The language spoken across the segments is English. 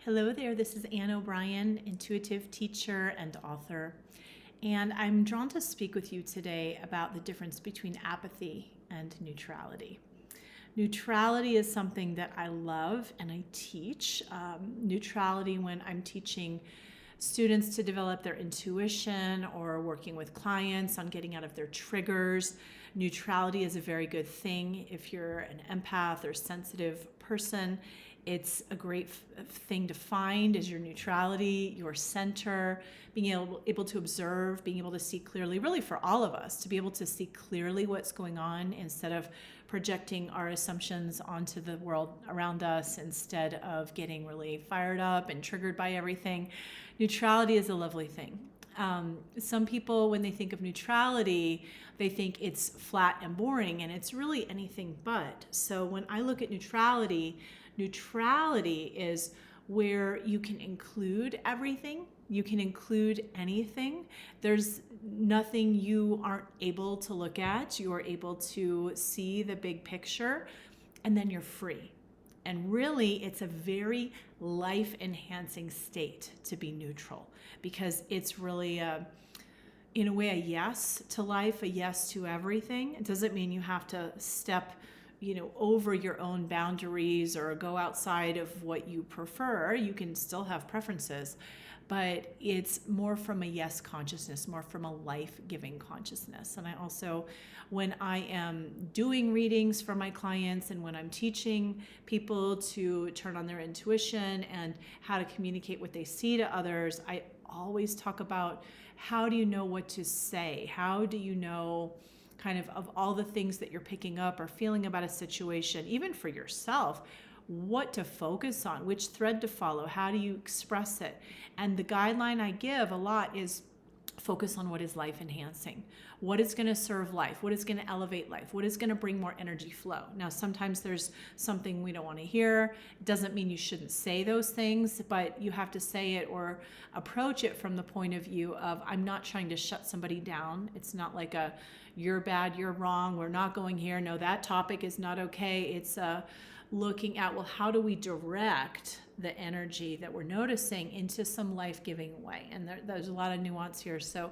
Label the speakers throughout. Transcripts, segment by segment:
Speaker 1: Hello there, this is Ann O'Brien, intuitive teacher and author. And I'm drawn to speak with you today about the difference between apathy and neutrality. Neutrality is something that I love and I teach. Neutrality when I'm teaching students to develop their intuition or working with clients on getting out of their triggers. Neutrality is a very good thing if you're an empath or sensitive person. It's a great thing to find is your neutrality, your center, being able to observe, being able to see clearly, really for all of us, to be able to see clearly what's going on instead of projecting our assumptions onto the world around us instead of getting really fired up and triggered by everything. Neutrality is a lovely thing. Some people, when they think of neutrality, they think it's flat and boring, and it's really anything but. So when I look at neutrality, neutrality is where you can include everything. You can include anything. There's nothing you aren't able to look at. You are able to see the big picture, and then you're free. And really, it's a very life-enhancing state to be neutral, because it's really in a way, a yes to life, a yes to everything. It doesn't mean you have to step over your own boundaries or go outside of what you prefer. You can still have preferences, but it's more from a yes consciousness, more from a life-giving consciousness. And I also, when I am doing readings for my clients and when I'm teaching people to turn on their intuition and how to communicate what they see to others, I always talk about how do you know what to say? How do you know kind of all the things that you're picking up or feeling about a situation, even for yourself, what to focus on, which thread to follow, how do you express it? And the guideline I give a lot is focus on what is life enhancing, what is going to serve life, what is going to elevate life, what is going to bring more energy flow. Now, sometimes there's something we don't want to hear. It doesn't mean you shouldn't say those things, but you have to say it or approach it from the point of view of, I'm not trying to shut somebody down. It's not like a, you're bad, you're wrong, we're not going here, no, that topic is not okay. It's looking at, well, how do we direct the energy that we're noticing into some life-giving way? And there's a lot of nuance here, so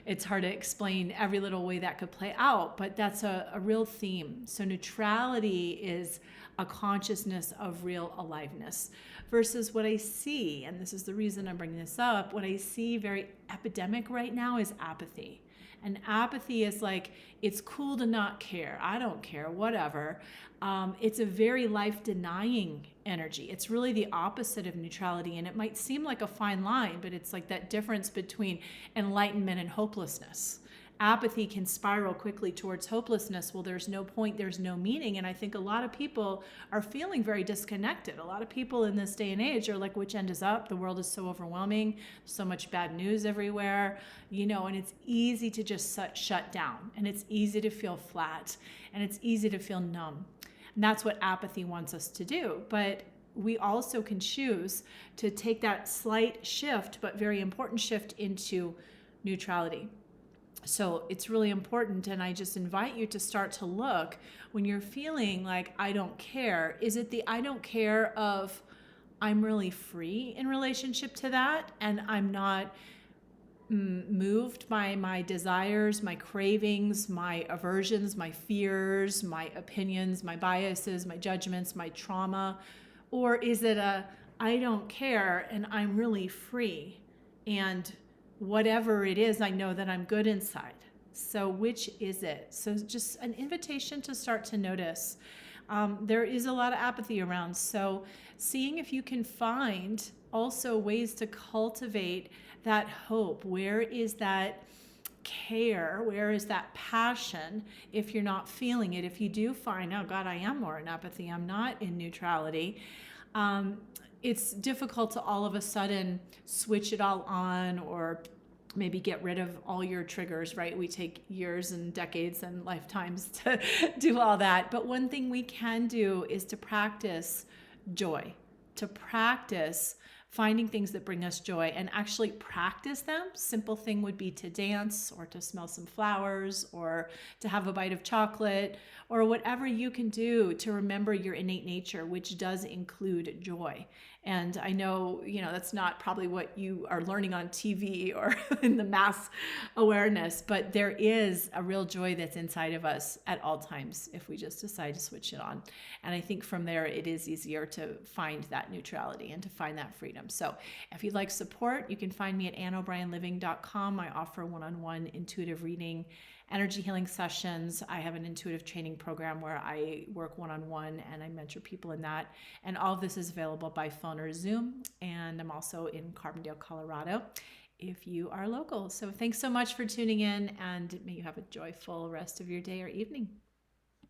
Speaker 1: it's hard to explain every little way that could play out, but that's a real theme. So neutrality is a consciousness of real aliveness versus what I see, and this is the reason I'm bringing this up, what I see very epidemic right now is apathy. And apathy is like, it's cool to not care. I don't care, whatever. It's a very life-denying energy. It's really the opposite of neutrality. And it might seem like a fine line, but it's like that difference between enlightenment and hopelessness. Apathy can spiral quickly towards hopelessness. Well, there's no point, there's no meaning. And I think a lot of people are feeling very disconnected. A lot of people in this day and age are like, which end is up? The world is so overwhelming, so much bad news everywhere, and it's easy to just shut down, and it's easy to feel flat, and it's easy to feel numb. And that's what apathy wants us to do. But we also can choose to take that slight shift, but very important shift, into neutrality. So it's really important, and I just invite you to start to look when you're feeling like I don't care. Is it the I don't care of I'm really free in relationship to that, and I'm not moved by my desires, my cravings, my aversions, my fears, my opinions, my biases, my judgments, my trauma? Or is it a I don't care and I'm really free, and whatever it is, I know that I'm good inside? So which is it? So just an invitation to start to notice. There is a lot of apathy around. So seeing if you can find also ways to cultivate that hope. Where is that care? Where is that passion? If you're not feeling it, if you do find, oh God, I am more in apathy, I'm not in neutrality, it's difficult to all of a sudden switch it all on or maybe get rid of all your triggers, right? We take years and decades and lifetimes to do all that. But one thing we can do is to practice joy, to practice finding things that bring us joy and actually practice them. Simple thing would be to dance or to smell some flowers or to have a bite of chocolate or whatever you can do to remember your innate nature, which does include joy. And I know, that's not probably what you are learning on TV or in the mass awareness, but there is a real joy that's inside of us at all times if we just decide to switch it on. And I think from there, it is easier to find that neutrality and to find that freedom. So if you'd like support, you can find me at annobrianliving.com. I offer one-on-one intuitive reading, energy healing sessions. I have an intuitive training program where I work one-on-one and I mentor people in that. And all of this is available by phone or Zoom. And I'm also in Carbondale, Colorado, if you are local. So thanks so much for tuning in, and may you have a joyful rest of your day or evening.